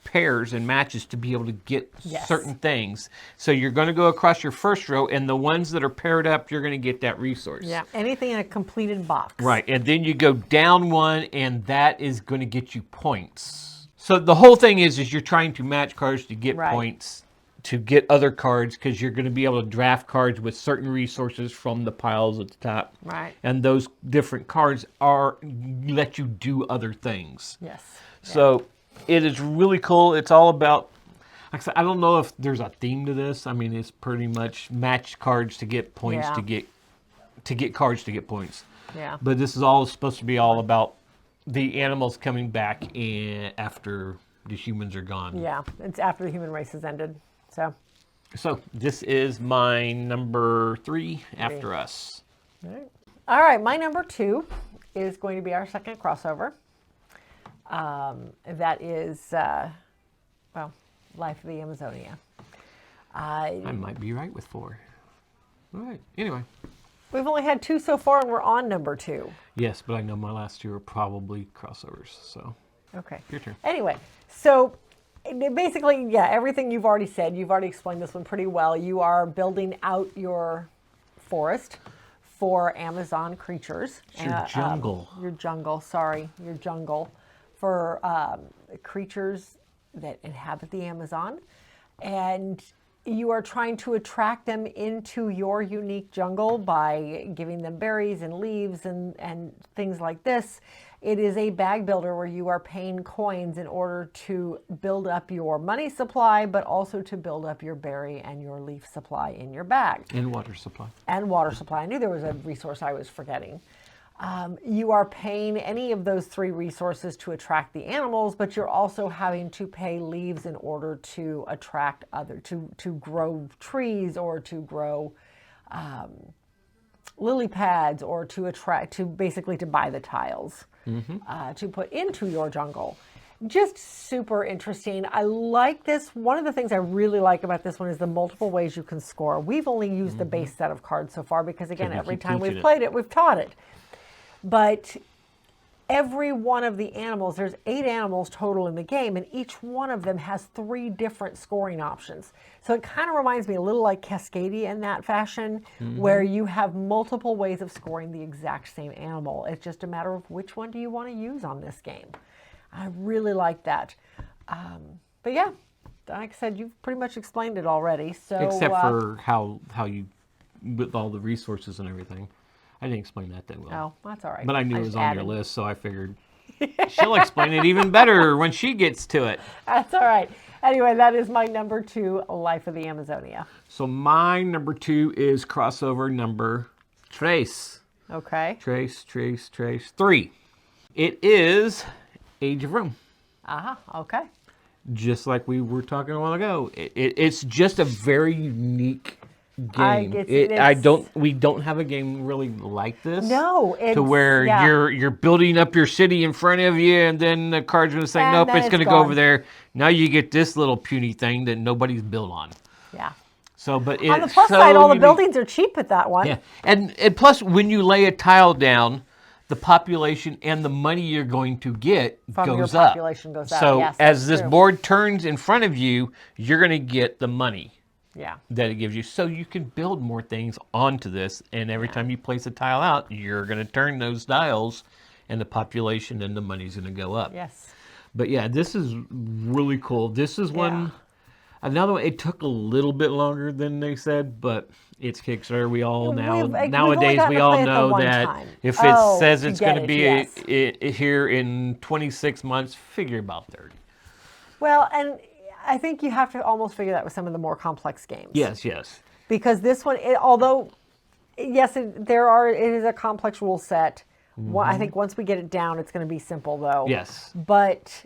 pairs and matches to be able to get certain things. So you're going to go across your first row, and the ones that are paired up, you're going to get that resource. Yeah, anything in a completed box. Right, and then you go down 1, and that is going to get you points. So the whole thing is you're trying to match cards to get points to get other cards because you're going to be able to draft cards with certain resources from the piles at the top. Right. And those different cards let you do other things. Yes. So it is really cool. It's all about, like I said, I don't know if there's a theme to this. I mean, it's pretty much match cards to get points to get cards to get points. Yeah. But this is all supposed to be all about the animals coming back after the humans are gone. Yeah, it's after the human race has ended. So this is my number 3 after us. All right, my number 2 is going to be our second crossover. That is, Life of the Amazonia. I might be right with 4. All right, anyway. We've only had 2 so far, and we're on number 2. Yes, but I know my last 2 are probably crossovers, so. Okay. Your turn. Anyway, so basically, yeah, everything you've already said, you've already explained this one pretty well. You are building out your forest for Amazon creatures. It's your jungle. Your jungle for creatures that inhabit the Amazon. And you are trying to attract them into your unique jungle by giving them berries and leaves and things like this. It is a bag builder where you are paying coins in order to build up your money supply, but also to build up your berry and your leaf supply in your bag. And water supply. And water supply. I knew there was a resource I was forgetting. You are paying any of those 3 resources to attract the animals, but you're also having to pay leaves in order to attract to grow trees or to grow lily pads or to basically to buy the tiles to put into your jungle. Just super interesting. I like this. One of the things I really like about this one is the multiple ways you can score. We've only used the base set of cards so far because, again, every time we've played it, we've taught it. But every one of the animals, there's 8 animals total in the game, and each one of them has 3 different scoring options. So it kind of reminds me a little like Cascadia in that fashion, where you have multiple ways of scoring the exact same animal. It's just a matter of which one do you want to use on this game. I really like that. But yeah, like I said, you've pretty much explained it already. So except for how you, with all the resources and everything. I didn't explain that well. Oh, that's all right. But I knew it was on your list, so I figured she'll explain it even better when she gets to it. That's all right. Anyway, that is my number 2, Life of the Amazonia. So my number 2 is crossover number 3. Okay. 3. It is Age of Rome. Okay. Just like we were talking a while ago. It's just a very unique game. We don't have a game really like this. No, to where you're building up your city in front of you, and then the card's going to say, nope, it's going to go over there. Now you get this little puny thing that nobody's built on. Yeah. So, but on the plus side, all the buildings are cheap at that one. Yeah, and plus, when you lay a tile down, the population and the money you're going to get goes up. So yes, as this board turns in front of you, you're going to get the money. Yeah. That it gives you. So you can build more things onto this, and every time you place a tile out, you're going to turn those dials, and the population and the money's going to go up. Yes. But yeah, this is really cool. This is one, another one, it took a little bit longer than they said, but it's Kickstarter. We all nowadays we all know that if it says it's going to be here in 26 months, figure about 30. Well, and I think you have to almost figure that with some of the more complex games. Yes. Because this one, although, yes, it is a complex rule set. I think once we get it down, it's going to be simple, though. Yes. But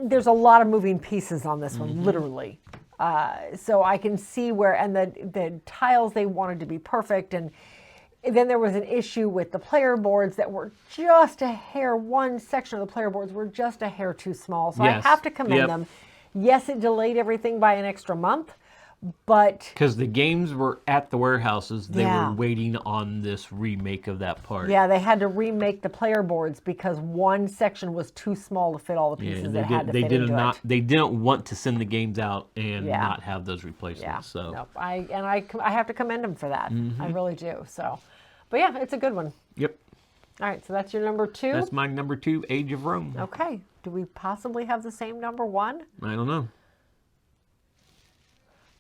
there's a lot of moving pieces on this one, literally. So I can see where, and the tiles, they wanted to be perfect, and then there was an issue with the player boards that were just a hair, one section of the player boards were just a hair too small. So I have to commend them. Yes, it delayed everything by an extra month, but... Because the games were at the warehouses, they were waiting on this remake of that part. Yeah, they had to remake the player boards because one section was too small to fit all the pieces that had to fit into it. They didn't want to send the games out and not have those replacements. Yeah, so. Nope. I have to commend them for that. I really do. So, but yeah, it's a good one. Yep. All right, so that's your number 2? That's my number 2, Age of Rome. Okay. Do we possibly have the same number 1? I don't know.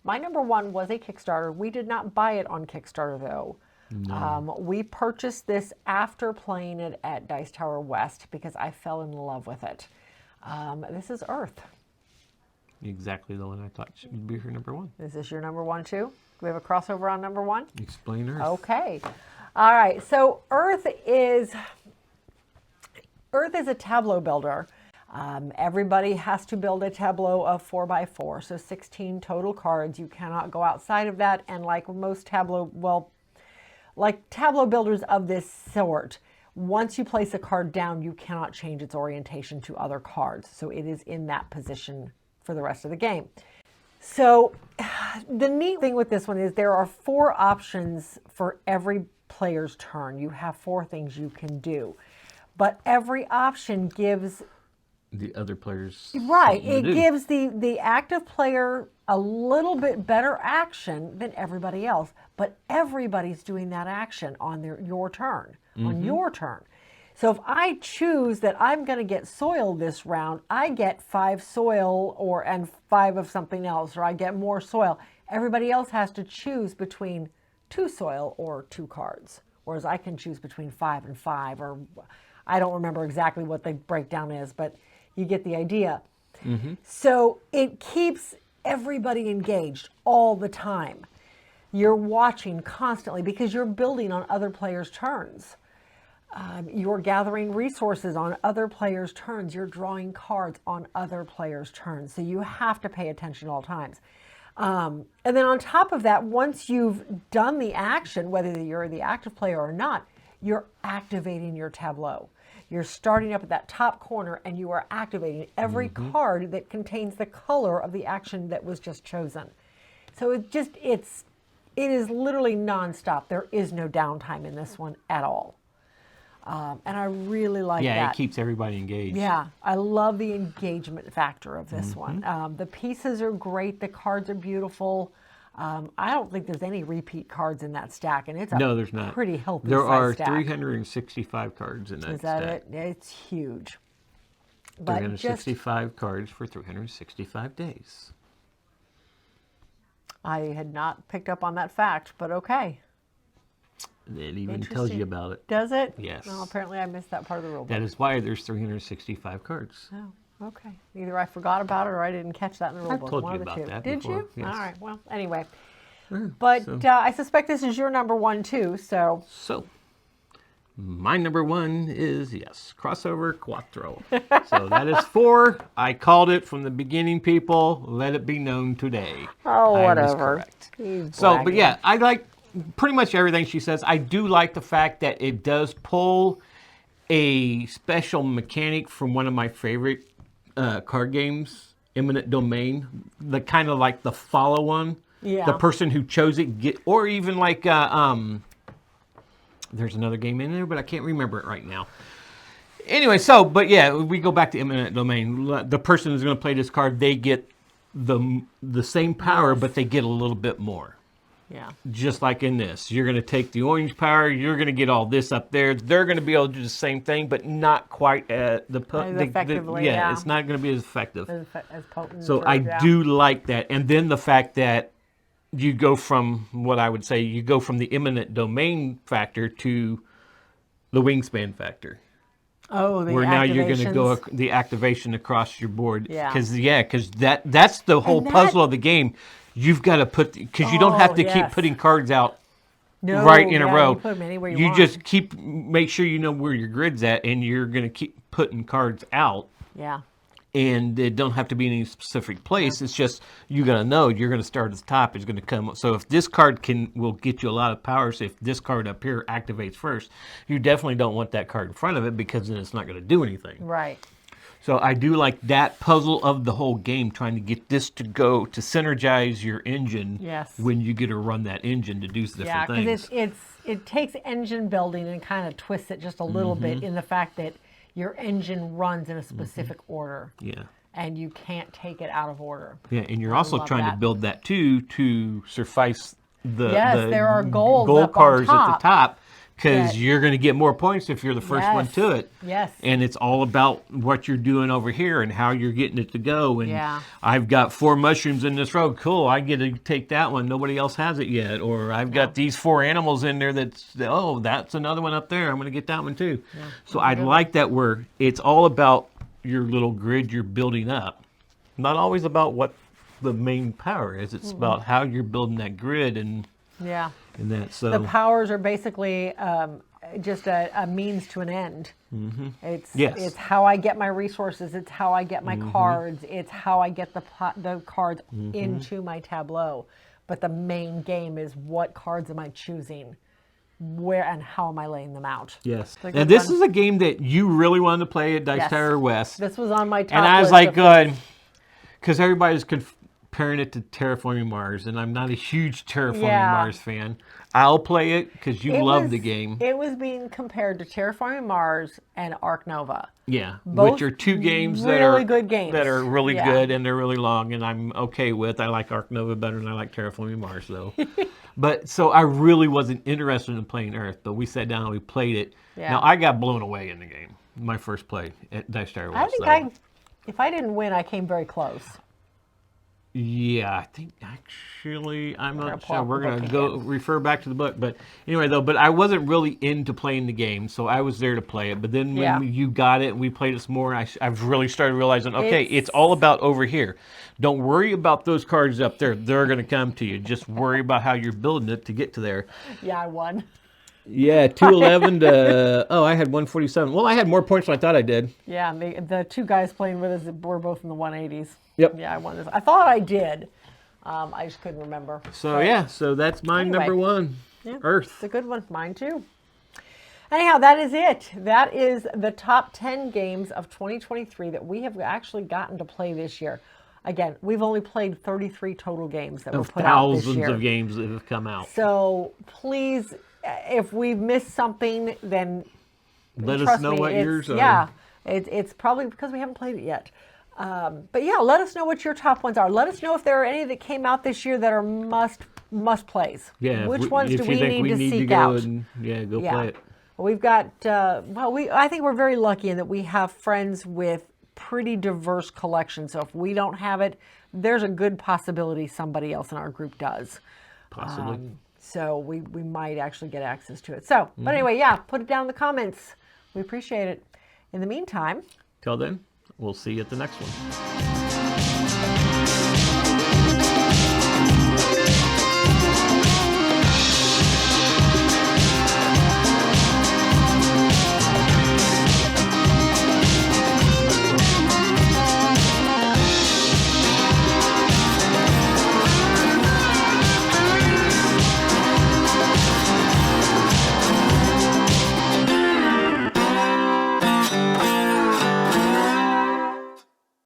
My number one was a Kickstarter. We did not buy it on Kickstarter, though. No. We purchased this after playing it at Dice Tower West because I fell in love with it. This is Earth. Exactly the one I thought should be her number one. Is this your number one, too? Do we have a crossover on number one? Explain Earth. Okay. All right. So Earth is a tableau builder. Everybody has to build a tableau of 4x4, so 16 total cards. You cannot go outside of that. And like most tableau builders of this sort, once you place a card down, you cannot change its orientation to other cards. So it is in that position for the rest of the game. So the neat thing with this one is there are 4 options for every player's turn. You have 4 things you can do, but every option gives the other players. Right. It gives the active player a little bit better action than everybody else, but everybody's doing that action on your turn, on your turn. So if I choose that I'm going to get soil this round, I get 5 soil and 5 of something else, or I get more soil. Everybody else has to choose between 2 soil or 2 cards, whereas I can choose between 5 and 5, or I don't remember exactly what the breakdown is, but you get the idea. So it keeps everybody engaged all the time. You're watching constantly because you're building on other players' turns. You're gathering resources on other players' turns. You're drawing cards on other players' turns. So you have to pay attention at all times. And then on top of that, once you've done the action, whether you're the active player or not, you're activating your tableau. You're starting up at that top corner and you are activating every card that contains the color of the action that was just chosen. So it is literally nonstop. There is no downtime in this one at all. And I really like that. Yeah, it keeps everybody engaged. Yeah, I love the engagement factor of this one. The pieces are great. The cards are beautiful. I don't think there's any repeat cards in that stack, and it's there's not. Pretty healthy There are stack. 365 cards in that stack. Is that it? It's huge. But 365 cards for 365 days. I had not picked up on that fact, but okay. It even tells you about it. Does it? Yes. Well, apparently I missed that part of the rule book. That is why there's 365 cards. Oh, okay. Either I forgot about it or I didn't catch that in the rule book. told One you of the about two. that Did before, you? yes. All right. Well, anyway. But I suspect this is your number one too. So my number one is, crossover Quattro. So that is 4. I called it from the beginning, people. Let it be known today. Oh, I was whatever. correct. So, but yeah, I like pretty much everything she says. I do like the fact that it does pull a special mechanic from one of my favorite card games, Imminent Domain. The kind of like the follow one. Yeah. The person who chose it, or even like there's another game in there, but I can't remember it right now. Anyway, but yeah, we go back to Imminent Domain. The person who's going to play this card, they get the same power, but they get a little bit more. Yeah. Just like in this, you're going to take the orange power, you're going to get all this up there. They're going to be able to do the same thing, but not quite as effectively. Yeah, it's not going to be as effective. As potent. So I do like that, and then the fact that you go from the imminent domain factor to the wingspan factor. Oh, the where now you're going to go the activation across your board. Because that's the whole puzzle of the game. You've got to because you don't have to keep putting cards out right in a row. You put them anywhere you want. Just make sure you know where your grid's at, and you're going to keep putting cards out. Yeah. And it don't have to be in any specific place. It's just you got to know you're going to start at the top. It's going to come. So if this card will get you a lot of power. So if this card up here activates first, you definitely don't want that card in front of it because then it's not going to do anything. Right. So I do like that puzzle of the whole game, trying to get this to go to synergize your engine. Yes. When you get to run that engine to do different things. Yeah, because it takes engine building and kind of twists it just a little bit in the fact that your engine runs in a specific order. Yeah. And you can't take it out of order. Yeah, and you're also trying to build that too to suffice there are gold up on cars at the top, because That- you're going to get more points if you're the first one Yes. to it. Yes. And it's all about what you're doing over here and how you're getting it to go. And Yeah. I've got 4 mushrooms in this row. Cool, I get to take that one. Nobody else has it yet. Or I've got these 4 animals in there that's another one up there. I'm going to get that one too. So I like that where it's all about your little grid you're building up. Not always about what the main power is. It's about how you're building that grid and Yeah. that. So The powers are basically just a means to an end. Mm-hmm. It's how I get my resources. It's how I get my cards. It's how I get the cards into my tableau. But the main game is what cards am I choosing, where and how am I laying them out. Yes. It's a good And this one. is a game that you really wanted to play at Dice Yes. Tower West. This was on my top And I was list like, of good, because everybody's comparing it to Terraforming Mars, and I'm not a huge Terraforming Yeah. Mars fan. I'll play it because you It love was- the game. It was being compared to Terraforming Mars and Ark Nova. Yeah, Both which are 2 games that really are good games. that are really Yeah. good and they're really long, and I'm okay with. I like Ark Nova better than I like Terraforming Mars, though. But so I really wasn't interested in playing Earth, but we sat down and we played it. Yeah. Now I got blown away in the game. My first play at Dice Tower West. I think if I didn't win, I came very close. Yeah, I think actually I'm gonna not pull sure. out We're the gonna book go again. refer back to the book, but anyway, but I wasn't really into playing the game, so I was there to play it. But then when Yeah. you got it and we played it some more, I've really started realizing, okay, It's- it's all about over here. Don't worry about those cards up there; they're gonna come to you. Just worry about how you're building it to get to there. Yeah, I won. Yeah, 211 to I had 147. Well, I had more points than I thought I did. Yeah, the 2 guys playing with us were both in the 180s. Yep. Yeah, I won this. I thought I did. I just couldn't remember. So But yeah, so that's my Anyway. number 1, Yeah, Earth. It's a good one. Mine too. Anyhow, that is it. That is the top 10 games of 2023 that we have actually gotten to play this year. Again, we've only played 33 total games that were Of put out this thousands year. of games that have come out. So please, if we've missed something, then Let us trust know me, what it's- yours are. Yeah, it's probably because we haven't played it yet. But yeah, let us know what your top ones are. Let us know if there are any that came out this year that are must plays. Yeah. Which if ones if do you we think need we to need seek go out? And, go Yeah. play it. We've got, I think we're very lucky in that we have friends with pretty diverse collections. So if we don't have it, there's a good possibility somebody else in our group does. Possibly. So we might actually get access to it. So, Mm-hmm. but anyway, yeah, put it down in the comments. We appreciate it. In the meantime, Till then, we'll see you at the next one.